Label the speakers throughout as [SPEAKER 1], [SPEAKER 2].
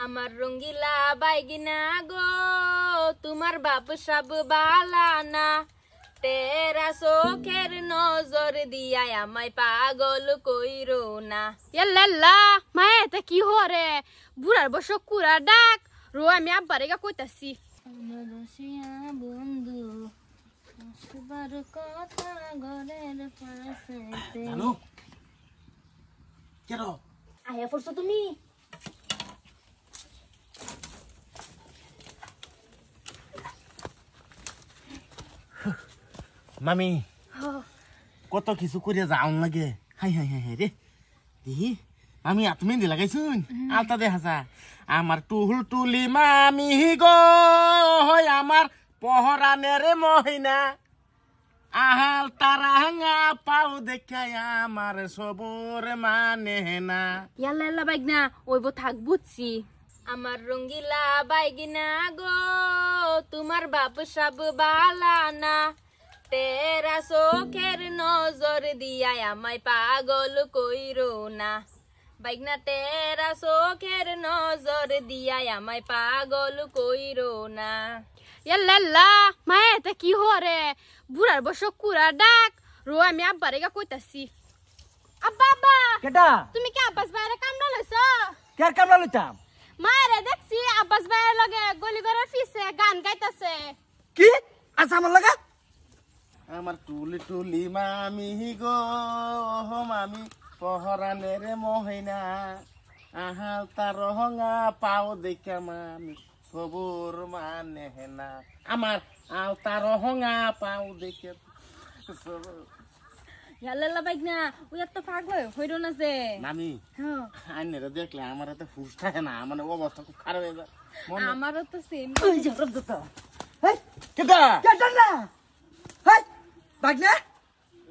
[SPEAKER 1] আমার রঙ্গিলা বাইগিনা গো তোমার বাপ সব বালানা তেরা চোখের নজর দিয়া আমায় পাগল কইরো না।
[SPEAKER 2] ইয়াল্লাল্লা মায়ে তা কি হরে বুড়ার বসো কুড়া ডাক রো আমি আব্বারে গা কইতাছি।
[SPEAKER 1] বন্ধু আসবার কথা ঘরের পাশে
[SPEAKER 3] জানো কেন
[SPEAKER 1] আয়া পড়ছো তুমি?
[SPEAKER 3] মামি কত কিছু করে যাওন লাগে। হাই হাই হাই হাই রে দিহি মামি এত মেহেন্দি লাগাইছুন আলতা দেখাছা আমার টুহুল টুলি মামি গো হয় আমার পহরানের মহিনা আহাল তারাঙ্গা পাও দেখাই আমার সবর মানে না।
[SPEAKER 1] ইয়াল্লা বাইগনা ওইবো থাক বুঝছি। আমার রঙ্গিলা বাইগিনা গো তোমার বাপ সব বালানা তেরা চোখের নজর দিয়া আমায় পাগল কইরো না। বাইগনা তেরা চোখের নজর দিয়া আমায় পাগল কইরো না।
[SPEAKER 2] ইয়াল্লাল্লা মায়ে তা কি হরে বুড়ার বসো কুড়া ডাক রো আমি আব্বারে গা কইতাছি। আব্বা আব্বা
[SPEAKER 4] কেটা
[SPEAKER 2] তুমি কি আব্বাস বাইরে কামড়া লইছো?
[SPEAKER 4] কের কামলা লইতাম
[SPEAKER 2] মায়েরে দেখছি আব্বাস বাইরে লগে গলি ঘরের পিছে গান গাইতাছে।
[SPEAKER 4] কি আচ্ছা আমার লাগা
[SPEAKER 3] আমার টুলি টুলি মামি গো মামি পহরানের মহিনা আহাল তার রহঙা পাও দেখা মামি সবুর মানে না আমার আলতা রহঙা পাও দেখে
[SPEAKER 1] ইয়াল্লা বাইগনা ওই তো পাগল হইরো না যে।
[SPEAKER 3] মামি
[SPEAKER 1] হ্যাঁ
[SPEAKER 3] আইনেরা দেখলে আমার এত হুশ থাকে না মানে অবস্থা খুব খারাপ হয়ে যায়।
[SPEAKER 1] আমারও তো সেম।
[SPEAKER 4] ওই যে রব্দতা হেই
[SPEAKER 3] কেটা
[SPEAKER 4] কেটা না হেই বাগনা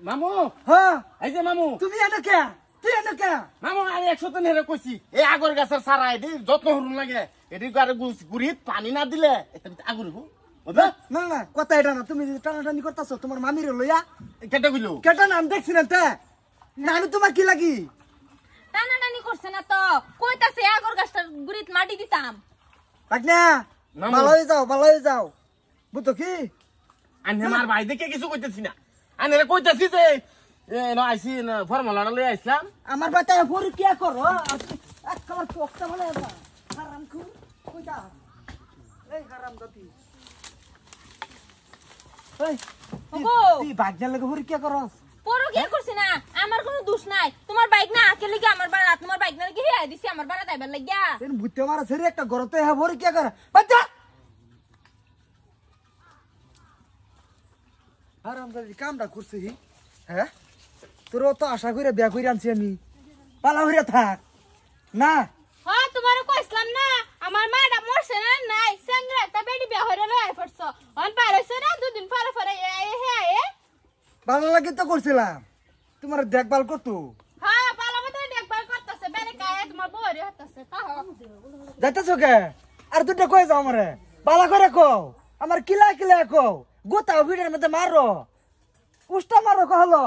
[SPEAKER 3] মামু
[SPEAKER 4] হ্যাঁ
[SPEAKER 3] এই যে মামু
[SPEAKER 4] তুমি এনে কে তুই এনে কে
[SPEAKER 3] মামু আমি 100 দিন হেরে কইছি এই আগর গাছের সারা এটি যত্ন হরুন লাগে এটি গারে গুড়িত পানি না দিলে এটা আগুন হবো বুঝলা
[SPEAKER 4] না না কথা এটা না তুমি টানাটানি করতেছো তোমার মামিরে লইয়া
[SPEAKER 3] কেটে কইলো
[SPEAKER 4] কেটা না আমি দেখছি না তে না আমি তোমার কি লাগি
[SPEAKER 1] টানাটানি করছে না তো কইতাছে আগর গাছটার গুড়িত মাটি দিতাম।
[SPEAKER 4] বাগনা
[SPEAKER 3] মামু।
[SPEAKER 4] ভালো হয়ে যাও বুঝতো কি
[SPEAKER 3] আনে আমার ভাই দেখে কিছু কইতেছি না আনে কইতেছি যে ন আইছি ফর্মুলাটা লই আইছিলাম
[SPEAKER 4] আমার বাতায় পরীক্ষা করো একবার পোকটা ভালো আছে হারাম খুব কইতা এই হারাম জাতি এই
[SPEAKER 1] ওগো।
[SPEAKER 4] তুই বাগনা লাগে পরীক্ষা করস
[SPEAKER 1] পরো কি করছি না আমার কোনো দোষ নাই। তোমার বাইক না আকে লাগি আমার বাড়া তোমার বাইক না লাগি হিয়া দিছি আমার বাড়া দাইবার লাগিয়া।
[SPEAKER 4] তেন বুঝতে মারা ছেড়ে একটা গরতে হ্যাঁ পরীক্ষা করে বাচ্চা হারাম জাতি কামটা করছিস হ্যাঁ তোর তো আশা করে বিয়া করে আনছি আমি পালা হইরা থাক না
[SPEAKER 2] হ্যাঁ তোমারও কইছিলাম না আমার মাটা মরছে না নাই সেংরা একটা বেডি বিয়া হইরা লই পড়ছো অন পারছে না দুদিন পরে পরে এ
[SPEAKER 4] ভালো লাগে তো করছিলাম তোমার দেখভাল করতো
[SPEAKER 2] হ্যাঁ পালা মতো দেখবার করতেছে বেরে কায়ে তোমার বউরে হতাছে কাহ
[SPEAKER 4] যাইতেছো কে আর দুটো কয়ে যাও আমারে পালা করে কও আমার কিলা কিলা কও গোতা ভিড়ের মধ্যে মারো উষ্টা মারো কহলো